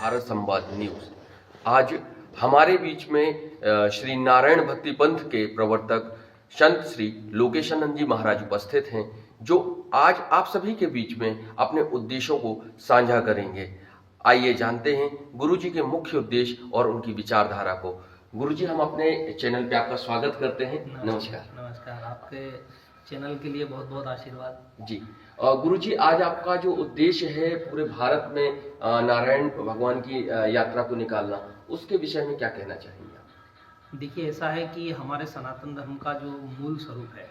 भारत संवाद न्यूज। आज हमारे बीच में श्री नारायण भक्ति पंथ के प्रवर्तक संत श्री लोकेशानंद जी महाराज उपस्थित हैं, जो आज आप सभी के बीच में अपने उद्देश्यों को साझा करेंगे। आइए जानते हैं गुरु जी के मुख्य उद्देश्य और उनकी विचारधारा को। गुरु जी, हम अपने चैनल पे आपका स्वागत करते हैं। नमस्कार। नमस्कार। आपके चैनल के लिए बहुत बहुत आशीर्वाद जी। गुरु जी, आज आपका जो उद्देश्य है पूरे भारत में नारायण भगवान की यात्रा को निकालना, उसके विषय में क्या कहना चाहेंगे आप? देखिए, ऐसा है कि हमारे सनातन धर्म का जो मूल स्वरूप है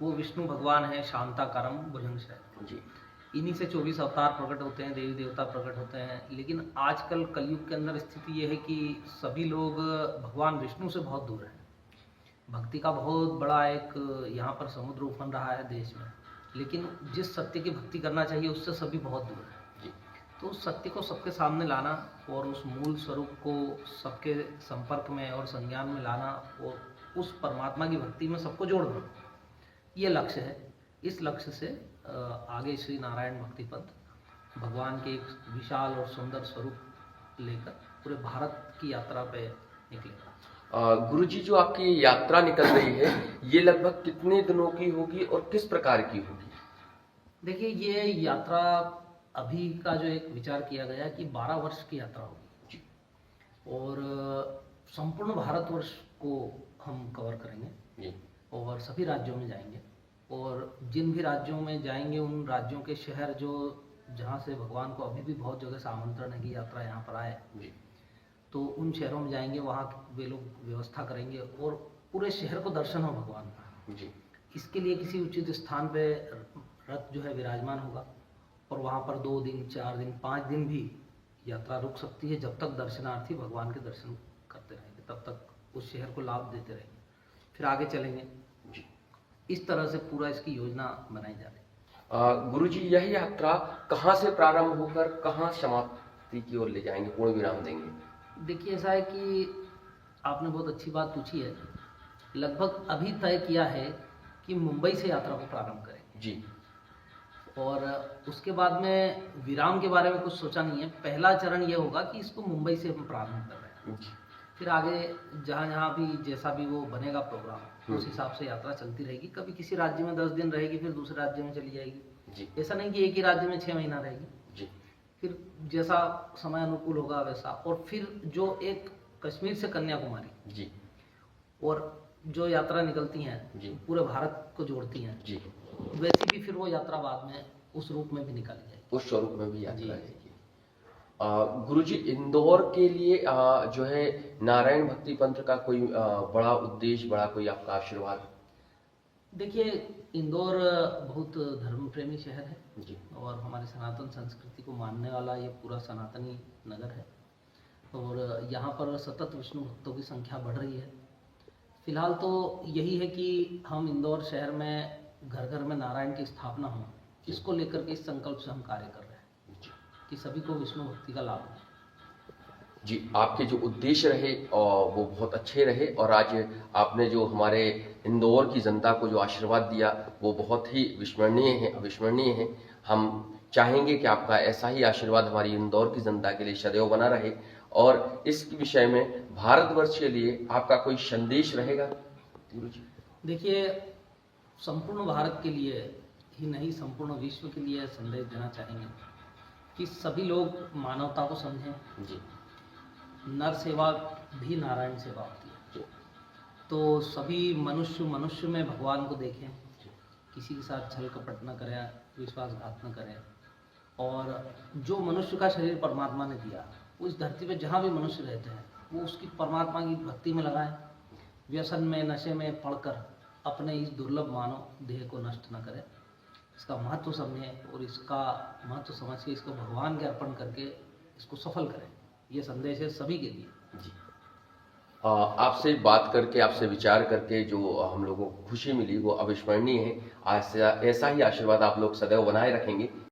वो विष्णु भगवान है, शांताकारम भुजंगशयनम जी। इन्हीं से 24 अवतार प्रकट होते हैं, देवी देवता प्रकट होते हैं। लेकिन आजकल कलयुग के अंदर स्थिति ये है कि सभी लोग भगवान विष्णु से बहुत दूर हैं। भक्ति का बहुत बड़ा एक यहाँ पर समुद्र उफन रहा है देश में, लेकिन जिस सत्य की भक्ति करना चाहिए उससे सभी बहुत दूर हैं। तो उस सत्य को सबके सामने लाना और उस मूल स्वरूप को सबके संपर्क में और संज्ञान में लाना और उस परमात्मा की भक्ति में सबको जोड़ना, ये लक्ष्य है। इस लक्ष्य से आगे श्री नारायण भक्ति पंथ भगवान के एक विशाल और सुंदर स्वरूप लेकर पूरे भारत की यात्रा पे निकलेगा। गुरु जी, जो आपकी यात्रा निकल रही है ये लगभग कितने दिनों की होगी और किस प्रकार की होगी? देखिए, ये यात्रा अभी का जो एक विचार किया गया कि 12 वर्ष की यात्रा होगी और संपूर्ण भारतवर्ष को हम कवर करेंगे और सभी राज्यों में जाएंगे और जिन भी राज्यों में जाएंगे उन राज्यों के शहर जो जहाँ से भगवान को अभी भी बहुत जगह से आमंत्रण है कि यात्रा यहाँ पर आए, तो उन शहरों में जाएंगे, वहाँ वे लोग व्यवस्था करेंगे और पूरे शहर को दर्शन हो भगवान का जी। इसके लिए किसी उचित स्थान पे रथ जो है विराजमान होगा और वहाँ पर 2 दिन, 4 दिन, 5 दिन भी यात्रा रुक सकती है। जब तक दर्शनार्थी भगवान के दर्शन करते रहेंगे तब तक उस शहर को लाभ देते रहेंगे, फिर आगे चलेंगे जी। इस तरह से पूरा इसकी योजना बनाई जा रही है। गुरु जी, यह यात्रा कहाँ से प्रारंभ होकर कहाँ समाप्ति की ओर ले जाएंगे, पूर्ण विराम देंगे? देखिए, ऐसा है कि आपने बहुत अच्छी बात पूछी है। लगभग अभी तय किया है कि मुंबई से यात्रा को प्रारंभ करें जी, और उसके बाद में विराम के बारे में कुछ सोचा नहीं है। पहला चरण ये होगा कि इसको मुंबई से हम प्रारंभ कर रहे हैं, फिर आगे जहाँ जहाँ भी जैसा भी वो बनेगा प्रोग्राम उस हिसाब से यात्रा चलती रहेगी। कभी किसी राज्य में 10 दिन रहेगी, फिर दूसरे राज्य में चली जाएगी जी। ऐसा नहीं कि एक ही राज्य में 6 महीना रहेगी जी। फिर जैसा समय अनुकूल होगा वैसा। और फिर जो एक कश्मीर से कन्याकुमारी जी, और जो यात्रा निकलती हैं जी, पूरे भारत को जोड़ती हैं जी, वैसी भी फिर वो यात्रा बाद में उस रूप में भी निकाली जाएगी, उस स्वरूप में भी यात्रा रहेगी। गुरुजी, इंदौर के लिए जो है नारायण भक्ति पंथ का कोई बड़ा उद्देश्य, बड़ा कोई आपका आशीर्वाद? देखिए, इंदौर बहुत धर्म प्रेमी शहर है जी और हमारे सनातन संस्कृति को मानने वाला ये पूरा सनातनी नगर है और यहाँ पर सतत विष्णु भक्तों की संख्या बढ़ रही है। फिलहाल तो यही है कि हम इंदौर शहर में घर घर में नारायण की स्थापना हो, इसको लेकर के इस संकल्प से हम कार्य कर रहे हैं कि सभी को विष्णु भक्ति का लाभ हो जी। आपके जो उद्देश्य रहे वो बहुत अच्छे रहे और आज आपने जो हमारे इंदौर की जनता को जो आशीर्वाद दिया वो बहुत ही अविस्मरणीय है। हम चाहेंगे कि आपका ऐसा ही आशीर्वाद हमारी इंदौर की जनता के लिए सदैव बना रहे और इस विषय में भारतवर्ष के लिए आपका कोई संदेश रहेगा गुरु जी? देखिए, संपूर्ण भारत के लिए ही नहीं, संपूर्ण विश्व के लिए संदेश देना चाहेंगे कि सभी लोग मानवता को समझें जी। नर सेवा भी नारायण सेवा होती है, तो सभी मनुष्य में भगवान को देखें, किसी के साथ छल कपट न करें, विश्वासघात न करें और जो मनुष्य का शरीर परमात्मा ने दिया उस धरती पे जहाँ भी मनुष्य रहते हैं वो उसकी परमात्मा की भक्ति में लगाएं। व्यसन में, नशे में पड़कर अपने इस दुर्लभ मानव देह को नष्ट न करें, इसका महत्व समझें और इसका महत्व समझ के इसको भगवान के अर्पण करके इसको सफल करें। ये संदेश है सभी के लिए जी। आपसे बात करके, आपसे विचार करके जो हम लोगों को खुशी मिली वो अविस्मरणीय है। ऐसा ही आशीर्वाद आप लोग सदैव बनाए रखेंगे।